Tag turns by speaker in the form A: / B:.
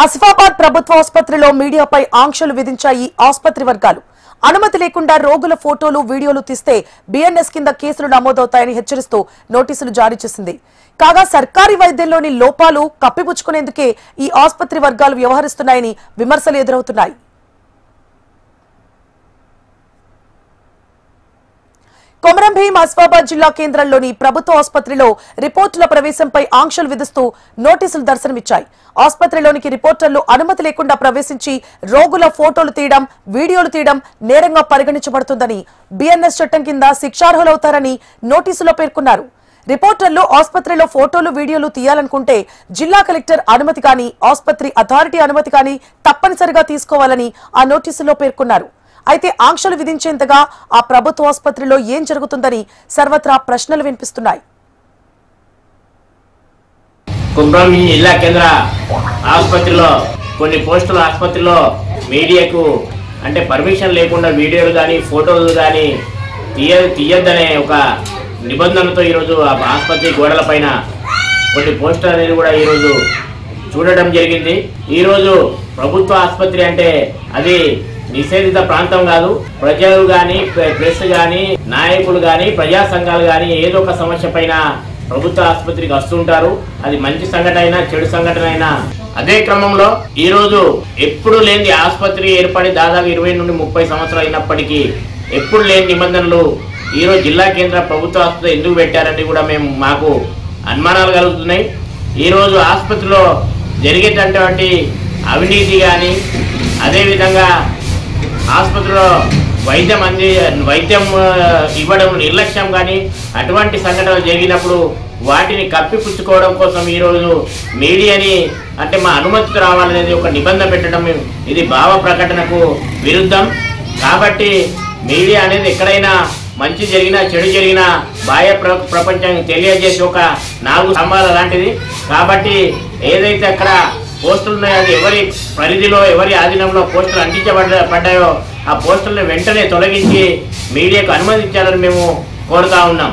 A: ఆసిఫాబాద్ ప్రభుత్వ ఆసుపత్రిలో మీడియాపై ఆంక్షలు విధించాయి ఆసుపత్రి వర్గాలు. అనుమతి లేకుండా రోగుల ఫోటోలు వీడియోలు తీస్తే బిఎన్ఎస్ కింద కేసులు నమోదవుతాయని హెచ్చరిస్తూ నోటీసులు జారీ చేసింది. కాగా సర్కారీ వైద్యంలోని లోపాలు కప్పిపుచ్చుకునేందుకే ఈ ఆసుపత్రి వర్గాలు వ్యవహరిస్తున్నాయని విమర్శలు ఎదురవుతున్నాయి. కొమరం భీం ఆసిఫాబాద్ జిల్లా కేంద్రంలోని ప్రభుత్వ ఆసుపత్రిలో రిపోర్టుల ప్రవేశంపై ఆంక్షలు విధిస్తూ నోటీసులు దర్శనమిచ్చాయి. ఆసుపత్రిలోనికి రిపోర్టర్లు అనుమతి లేకుండా ప్రవేశించి రోగుల ఫోటోలు తీయడం, వీడియోలు తీయడం నేరంగా పరిగణించబడుతుందని, బిఎన్ఎస్ చట్టం కింద శిక్షార్హులవుతారని నోటీసులో పేర్కొన్నారు. రిపోర్టర్లు ఆసుపత్రిలో ఫోటోలు వీడియోలు తీయాలనుకుంటే జిల్లా కలెక్టర్ అనుమతి కానీ, ఆసుపత్రి అథారిటీ అనుమతి కానీ తప్పనిసరిగా తీసుకోవాలని ఆ నోటీసులో పేర్కొన్నారు. అయితే ఆంక్షలు విధించేంతగా ఆ ప్రభుత్వ ఆసుపత్రిలో ఏం జరుగుతుందని సర్వత్రా ప్రశ్నలు వినిపిస్తున్నాయి.
B: కొమరం భీం జిల్లా కేంద్ర ఆసుపత్రిలో కొన్ని పోస్టుల ఆసుపత్రిలో మీడియాకు అంటే పర్మిషన్ లేకుండా వీడియోలు కానీ ఫోటోలు కానీ తీయద్దనే ఒక నిబంధనతో ఈరోజు ఆ ఆసుపత్రి గోడల పైన కొన్ని పోస్టులు అనేది కూడా ఈరోజు చూడడం జరిగింది. ఈరోజు ప్రభుత్వ ఆసుపత్రి అంటే అది నిషేధిత ప్రాంతం కాదు. ప్రజలు కానీ, ప్రెస్ కానీ, నాయకులు కానీ, ప్రజా సంఘాలు కానీ ఏదో ఒక సమస్య పైన ప్రభుత్వ ఆసుపత్రికి వస్తుంటారు. అది మంచి సంఘటన అయినా చెడు సంఘటన అయినా. అదే క్రమంలో ఈరోజు ఎప్పుడు లేని ఆసుపత్రి ఏర్పడి దాదాపు 20 నుండి 30 సంవత్సరాలు అయినప్పటికీ ఎప్పుడు లేని నిబంధనలు ఈరోజు జిల్లా కేంద్ర ప్రభుత్వ ఆసుపత్రి ఎందుకు పెట్టారని కూడా మాకు అనుమానాలు కలుగుతున్నాయి. ఈరోజు ఆసుపత్రిలో జరిగేటటువంటి అవినీతి కానీ, అదేవిధంగా ఆసుపత్రిలో వైద్యం ఇవ్వడం నిర్లక్ష్యం కానీ అటువంటి సంఘటనలు జరిగినప్పుడు వాటిని కప్పిపుచ్చుకోవడం కోసం ఈరోజు మీడియాని అంటే మా అనుమతి రావాలనేది ఒక నిబంధన పెట్టడం ఇది భావ ప్రకటనకు విరుద్ధం. కాబట్టి మీడియా అనేది ఎక్కడైనా మంచి జరిగినా చెడు జరిగినా బాహ్య ప్రపంచానికి తెలియజేసి ఒక 4 స్తంభాల లాంటిది. కాబట్టి ఏదైతే అక్కడ పోస్టులు ఉన్నాయో అది ఎవరి పరిధిలో ఎవరి ఆధీనంలో పోస్టులు అంటించబడ్డాయో ఆ పోస్టులను వెంటనే తొలగించి మీడియాకు అనుమతించాలని మేము కోరుతా ఉన్నాం.